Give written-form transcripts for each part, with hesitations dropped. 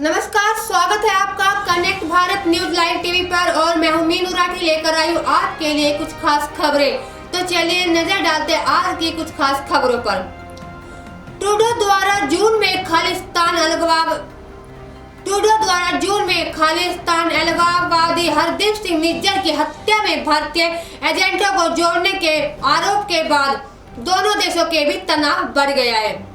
नमस्कार, स्वागत है आपका connect Bharat news live TV पर और मैं हूं मीनू राठी लेकर आई हूं आपके लिए कुछ खास खबरें। तो चलिए नजर डालते हैं आज की कुछ खास खबरों पर। ट्रूडो द्वारा जून में खालिस्तान अलगाववादी हरदीप सिंह निज्जर की हत्या में भारतीय एजेंटों को जोड़ने के आरोप के बाद दोनों देशों के बीच तनाव बढ़ गया है।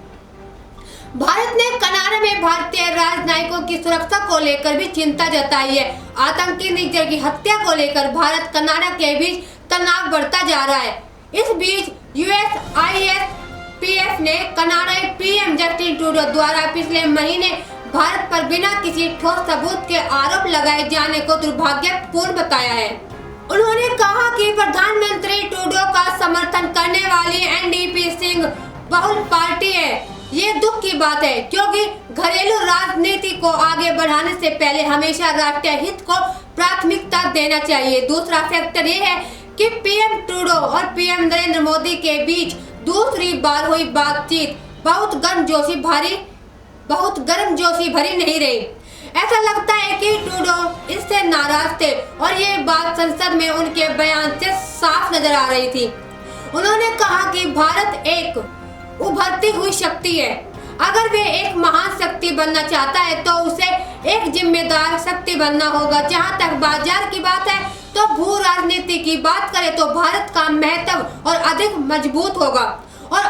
भारत ने कनाडा में भारतीय राजनयिकों की सुरक्षा को लेकर भी चिंता जताई है। आतंकी निज्जर की हत्या को लेकर भारत कनाडा के बीच तनाव बढ़ता जा रहा है। इस बीच USIS-PF ने कनाडाई पीएम जस्टिन ट्रूडो द्वारा पिछले महीने भारत पर बिना किसी ठोस सबूत के आरोप लगाए जाने को दुर्भाग्यपूर्ण बताया है। उन्होंने कहा कि प्रधानमंत्री ट्रूडो का समर्थन करने वाली NDP सिंह बहुल पार्टी है। ये दुख की बात है क्योंकि घरेलू राजनीति को आगे बढ़ाने से पहले हमेशा राष्ट्रीय हित को प्राथमिकता देना चाहिए। दूसरा फैक्टर ये है कि पीएम ट्रूडो और पीएम नरेंद्र मोदी के बीच दूसरी बार हुई बातचीत बहुत गर्मजोशी भरी नहीं रही। ऐसा लगता है कि ट्रूडो इससे नाराज थे और ये बात संसद में उनके बयान से साफ नजर आ रही थी। उन्होंने कहा कि भारत एक उभरती हुई शक्ति है। अगर वे एक महान शक्ति बनना चाहता है तो उसे एक जिम्मेदार शक्ति बनना होगा। जहां तक बाजार की बात है तो भू राजनीति की बात करें तो भारत का महत्व और अधिक मजबूत होगा। और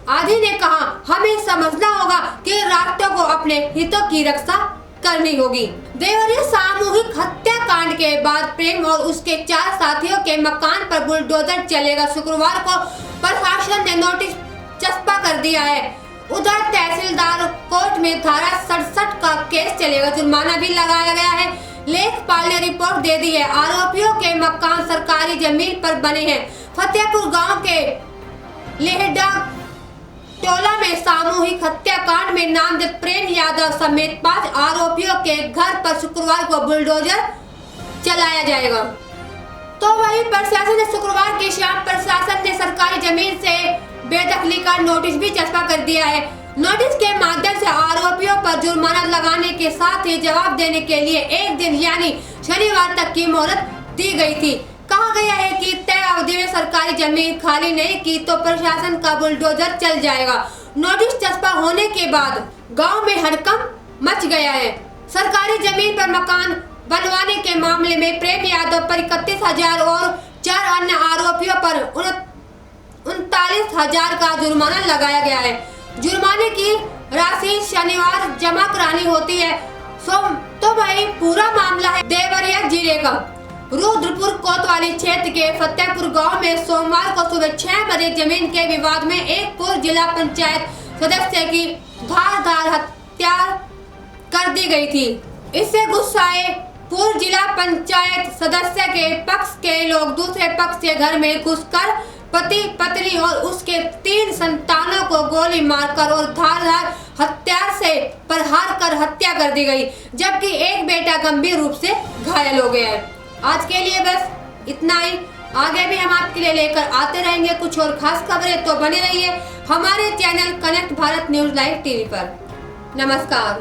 आदि ने कहा हमें समझना होगा कि राष्ट्रों को अपने हितों की रक्षा करनी होगी। देवरिया सामूहिक हत्याकांड के बाद प्रेम और उसके 4 साथियों के मकान पर बुलडोजर चलेगा। शुक्रवार को प्रशासन ने नोटिस चस्पा कर दिया है। उधर तहसीलदार कोर्ट में धारा 67 का केस चलेगा। जुर्माना भी लगाया गया है। लेखपाल ने रिपोर्ट दे दी है। आरोपियों के मकान सरकारी जमीन पर बने हैं। फतेहपुर गांव के लेहडा टोला में सामूहिक हत्याकांड में नामजद प्रेम यादव समेत 5 आरोपियों के घर पर शुक्रवार को बुलडोजर चलाया जाएगा। तो वही प्रशासन ने शुक्रवार की शाम प्रशासन ने सरकारी जमीन से बेदखली का नोटिस भी चस्पा कर दिया है। नोटिस के माध्यम से आरोपियों पर जुर्माना लगाने के साथ ही जवाब देने के लिए 1 दिन यानी शनिवार तक की मोहलत दी गई थी। कहा गया है कि तय अवधि में सरकारी जमीन खाली नहीं की तो प्रशासन का बुलडोजर चल जाएगा। नोटिस चस्पा होने के बाद गांव में हड़कंप मच गया है। सरकारी जमीन पर मकान बनवाने के मामले में प्रेम यादव पर 31,000 और 4 अन्य आरोपियों पर 39,000 का जुर्माना लगाया गया है। जुर्माने की राशि शनिवार जमा करानी होती है। तो वही पूरा मामला है देवरिया जिले का रुद्रपुर कोतवाली क्षेत्र के फतेहपुर गांव में सोमवार को सुबह 6 बजे जमीन के विवाद में एक पूर्व जिला पंचायत सदस्य की धारदार हत्या कर दी गई थी। इससे गुस्साए पूर्व जिला पंचायत सदस्य के पक्ष के लोग दूसरे पक्ष के घर में घुसकर पति पत्नी और उसके 3 संतानों को गोली मारकर और धारदार हथियार से प्रहार कर हत्या कर दी गई, जबकि एक बेटा गंभीर रूप से घायल हो गया है। आज के लिए बस इतना ही। आगे भी हम आपके लिए लेकर आते रहेंगे कुछ और खास खबरें, तो बने रहिए हमारे channel connect Bharat news live TV पर। नमस्कार।